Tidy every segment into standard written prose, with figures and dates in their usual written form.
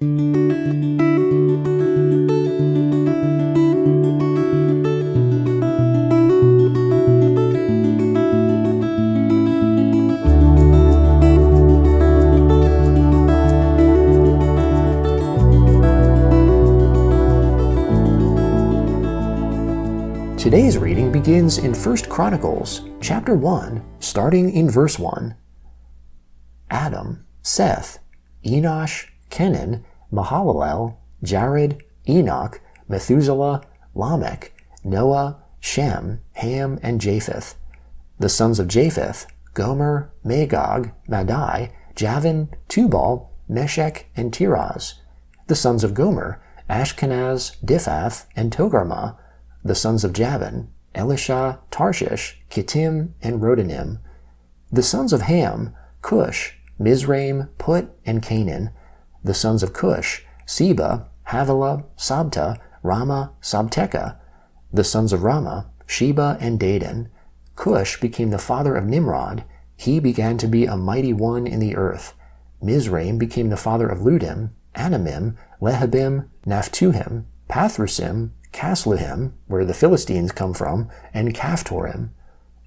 Today's reading begins in 1 Chronicles, chapter 1, starting in verse 1. Adam, Seth, Enosh, Kenan, Mahalalel, Jared, Enoch, Methuselah, Lamech, Noah, Shem, Ham, and Japheth. The sons of Japheth, Gomer, Magog, Madai, Javan, Tubal, Meshech, and Tiraz. The sons of Gomer, Ashkenaz, Diphath, and Togarmah. The sons of Javan, Elisha, Tarshish, Kittim, and Rodanim. The sons of Ham, Cush, Mizraim, Put, and Canaan. The sons of Cush, Seba, Havilah, Sabta, Rama, Sabteka. The sons of Rama, Sheba, and Dedan. Cush became the father of Nimrod. He began to be a mighty one in the earth. Mizraim became the father of Ludim, Anamim, Lehabim, Naphtuhim, Pathrusim, Casluhim, where the Philistines come from, and Caphtorim.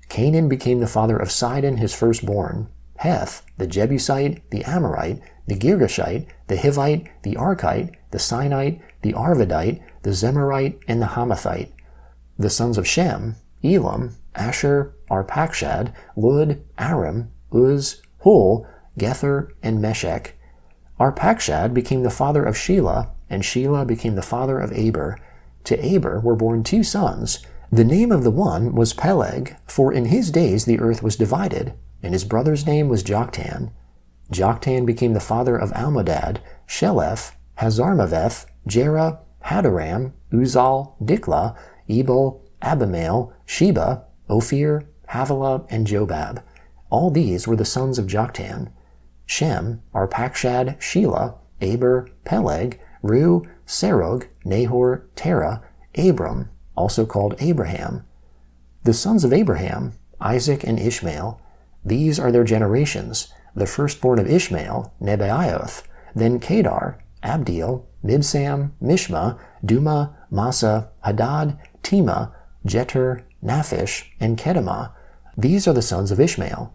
Canaan became the father of Sidon, his firstborn, Heth, the Jebusite, the Amorite, the Girgashite, the Hivite, the Arkite, the Sinite, the Arvadite, the Zemarite, and the Hamathite. The sons of Shem, Elam, Asher, Arpachshad, Lud, Aram, Uz, Hul, Gether, and Meshech. Arpachshad became the father of Shelah, and Shelah became the father of Aber. To Aber were born two sons. The name of the one was Peleg, for in his days the earth was divided, and his brother's name was Joktan. Joktan became the father of Almodad, Sheleph, Hazarmaveth, Jerah, Hadoram, Uzal, Diklah, Ebal, Abimael, Sheba, Ophir, Havilah, and Jobab. All these were the sons of Joktan. Shem, Arpachshad, Shelah, Aber, Peleg, Ru, Serug, Nahor, Terah, Abram, also called Abraham. The sons of Abraham, Isaac and Ishmael. These are their generations. The firstborn of Ishmael, Nebaioth, then Kedar, Abdiel, Mibsam, Mishma, Duma, Massa, Hadad, Tema, Jeter, Naphish, and Kedemah. These are the sons of Ishmael.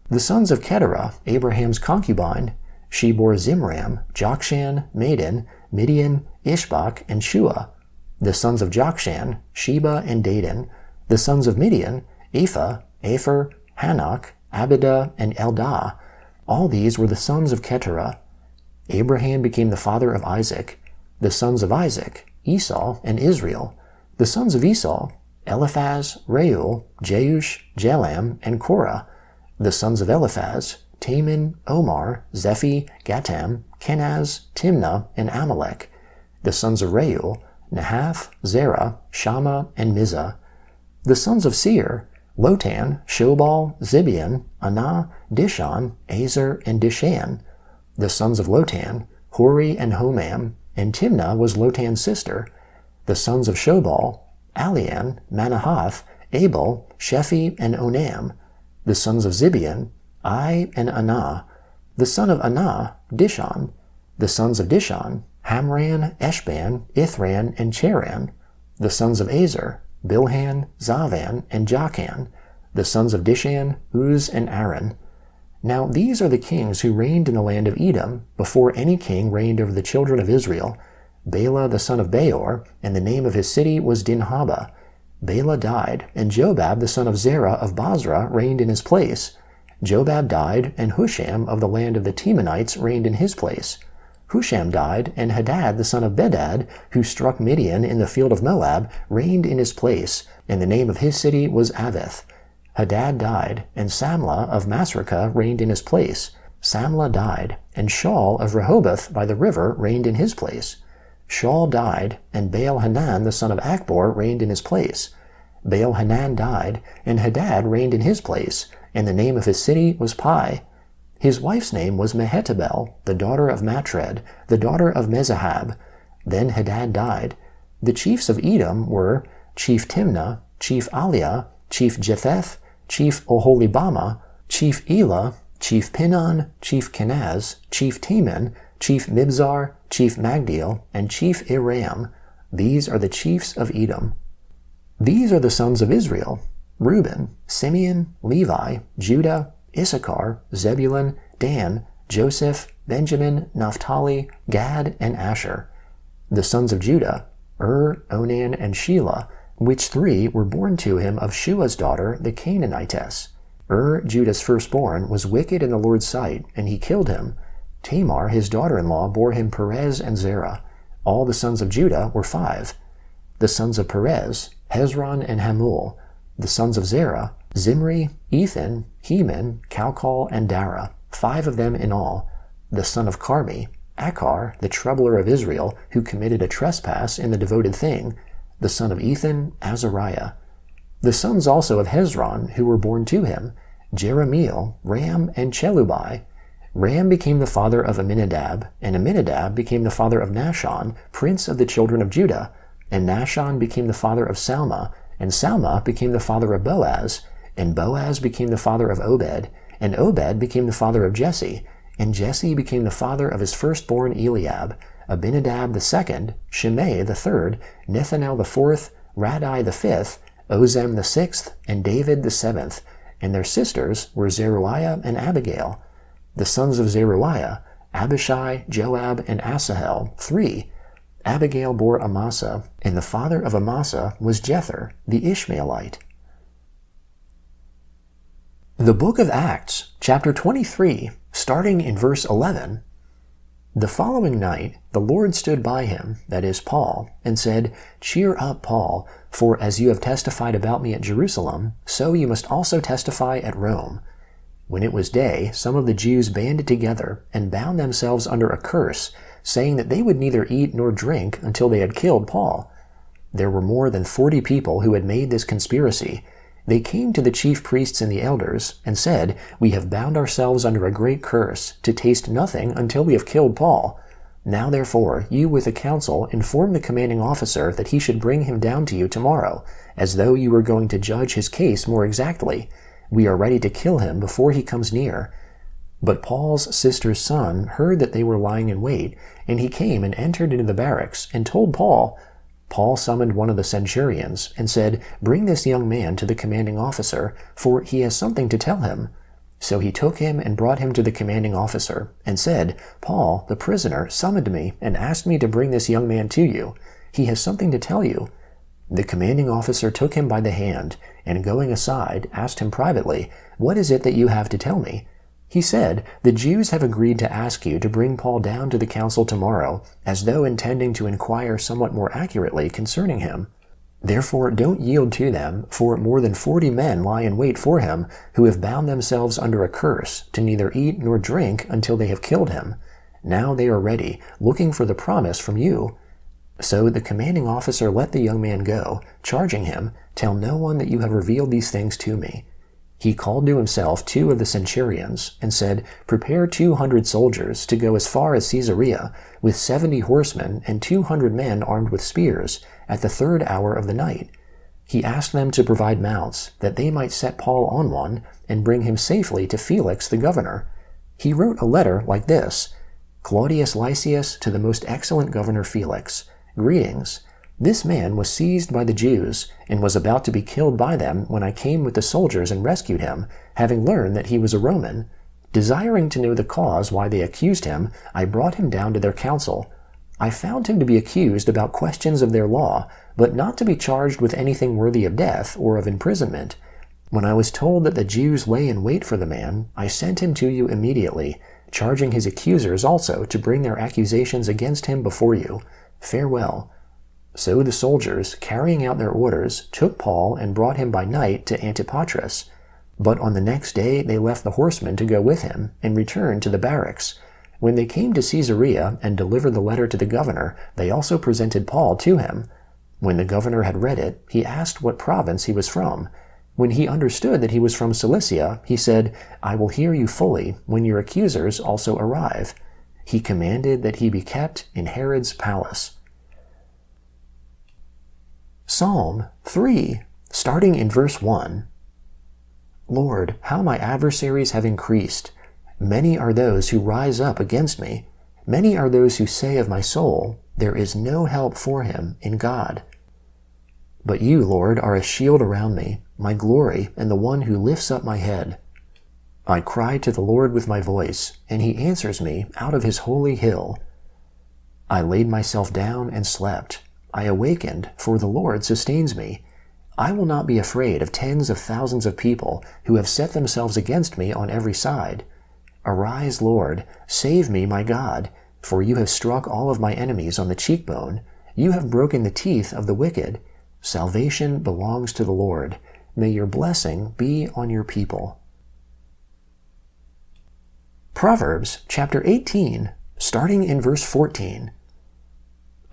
The sons of Keturah, Abraham's concubine. She bore Zimram, Jokshan, Madan, Midian, Ishbak, and Shua. The sons of Jokshan, Sheba and Dedan. The sons of Midian, Ephah, Aphor, Hanok, Abidah, and Eldah. All these were the sons of Keturah. Abraham became the father of Isaac. The sons of Isaac, Esau and Israel. The sons of Esau, Eliphaz, Reuel, Jeush, Jalam, and Korah. The sons of Eliphaz, Taman, Omar, Zephi, Gatam, Kenaz, Timnah, and Amalek. The sons of Reuel, Nahath, Zerah, Shammah, and Mizah. The sons of Seir, Lotan, Shobal, Zibeon, Anah, Dishon, Azer, and Dishan. The sons of Lotan, Hori and Homam, and Timnah was Lotan's sister. The sons of Shobal, Alian, Manahath, Abel, Shephi, and Onam. The sons of Zibeon, Ai and Anah. The son of Anah, Dishon. The sons of Dishon, Hamran, Eshban, Ithran, and Cheran. The sons of Azer, Bilhan, Zavan, and Jachan. The sons of Dishan, Uz, and Aaron. Now these are the kings who reigned in the land of Edom before any king reigned over the children of Israel. Bela the son of Beor, and the name of his city was Dinhaba. Bela died, and Jobab the son of Zerah of Basra reigned in his place. Jobab died, and Husham of the land of the Temanites reigned in his place. Husham died, and Hadad the son of Bedad, who struck Midian in the field of Moab, reigned in his place, and the name of his city was Avith. Hadad died, and Samlah of Masrekah reigned in his place. Samlah died, and Shaul of Rehoboth by the river reigned in his place. Shaul died, and Baal-Hanan the son of Akbor reigned in his place. Baal-Hanan died, and Hadad reigned in his place, and the name of his city was Pai. His wife's name was Mehetabel, the daughter of Matred, the daughter of Mezahab. Then Hadad died. The chiefs of Edom were Chief Timnah, Chief Aliah, Chief Jetheth, Chief Oholibamah, Chief Elah, Chief Pinon, Chief Kenaz, Chief Teman, chief Mibzar, chief Magdiel, and chief Iram. These are the chiefs of Edom. These are the sons of Israel: Reuben, Simeon, Levi, Judah, Issachar, Zebulun, Dan, Joseph, Benjamin, Naphtali, Gad, and Asher. The sons of Judah: Onan, and Shelah, which three were born to him of Shua's daughter, the Canaanitess. Judah's firstborn, was wicked in the Lord's sight, and he killed him. Tamar, his daughter-in-law, bore him Perez and Zerah. All the sons of Judah were 5. The sons of Perez: Hezron and Hamul. The sons of Zerah: Zimri, Ethan, Heman, Calcol, and Dara, 5 of them in all. The son of Carmi: Achar, the troubler of Israel, who committed a trespass in the devoted thing. The son of Ethan: Azariah. The sons also of Hezron, who were born to him: Jeremiel, Ram, and Chelubai. Ram became the father of Amminadab, and Amminadab became the father of Nahshon, prince of the children of Judah. And Nahshon became the father of Salma, and Salma became the father of Boaz, and Boaz became the father of Obed, and Obed became the father of Jesse, and Jesse became the father of his firstborn Eliab, Abinadab the second, Shimei the third, Nethanel the fourth, Radai the fifth, Ozem the sixth, and David the seventh. And their sisters were Zeruiah and Abigail. The sons of Zeruiah: Abishai, Joab, and Asahel, 3. Abigail bore Amasa, and the father of Amasa was Jether, the Ishmaelite. The Book of Acts, chapter 23, starting in verse 11. The following night the Lord stood by him, that is, Paul, and said, "Cheer up, Paul, for as you have testified about me at Jerusalem, so you must also testify at Rome." When it was day, some of the Jews banded together and bound themselves under a curse, saying that they would neither eat nor drink until they had killed Paul. There were more than 40 people who had made this conspiracy. They came to the chief priests and the elders, and said, "We have bound ourselves under a great curse, to taste nothing until we have killed Paul. Now therefore, you with the council inform the commanding officer that he should bring him down to you tomorrow, as though you were going to judge his case more exactly. We are ready to kill him before he comes near." But Paul's sister's son heard that they were lying in wait, and he came and entered into the barracks, and told Paul. Paul summoned one of the centurions, and said, "Bring this young man to the commanding officer, for he has something to tell him." So he took him and brought him to the commanding officer, and said, "Paul, the prisoner, summoned me, and asked me to bring this young man to you. He has something to tell you." The commanding officer took him by the hand, and going aside, asked him privately, "What is it that you have to tell me?" He said, "The Jews have agreed to ask you to bring Paul down to the council tomorrow, as though intending to inquire somewhat more accurately concerning him. Therefore don't yield to them, for more than 40 men lie in wait for him, who have bound themselves under a curse, to neither eat nor drink until they have killed him. Now they are ready, looking for the promise from you." So the commanding officer let the young man go, charging him, "Tell no one that you have revealed these things to me." He called to himself 2 of the centurions, and said, "Prepare 200 soldiers to go as far as Caesarea, with 70 horsemen and 200 men armed with spears, at the 3rd hour of the night." He asked them to provide mounts, that they might set Paul on one, and bring him safely to Felix the governor. He wrote a letter like this: "Claudius Lysias, to the most excellent governor Felix, greetings. This man was seized by the Jews, and was about to be killed by them when I came with the soldiers and rescued him, having learned that he was a Roman. Desiring to know the cause why they accused him, I brought him down to their council. I found him to be accused about questions of their law, but not to be charged with anything worthy of death or of imprisonment. When I was told that the Jews lay in wait for the man, I sent him to you immediately, charging his accusers also to bring their accusations against him before you. Farewell." So the soldiers, carrying out their orders, took Paul and brought him by night to Antipatris. But on the next day they left the horsemen to go with him, and returned to the barracks. When they came to Caesarea and delivered the letter to the governor, they also presented Paul to him. When the governor had read it, he asked what province he was from. When he understood that he was from Cilicia, he said, "I will hear you fully when your accusers also arrive." He commanded that he be kept in Herod's palace. Psalm 3, starting in verse 1. Lord, how my adversaries have increased. Many are those who rise up against me. Many are those who say of my soul, there is no help for him in God. But you, Lord, are a shield around me, my glory, and the one who lifts up my head. I cry to the Lord with my voice, and he answers me out of his holy hill. I laid myself down and slept. I awakened, for the Lord sustains me. I will not be afraid of tens of thousands of people who have set themselves against me on every side. Arise, Lord, save me, my God, for you have struck all of my enemies on the cheekbone. You have broken the teeth of the wicked. Salvation belongs to the Lord. May your blessing be on your people. Proverbs chapter 18, starting in verse 14.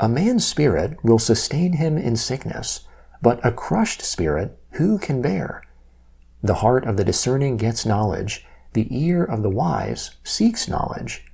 A man's spirit will sustain him in sickness, but a crushed spirit who can bear? The heart of the discerning gets knowledge. The ear of the wise seeks knowledge.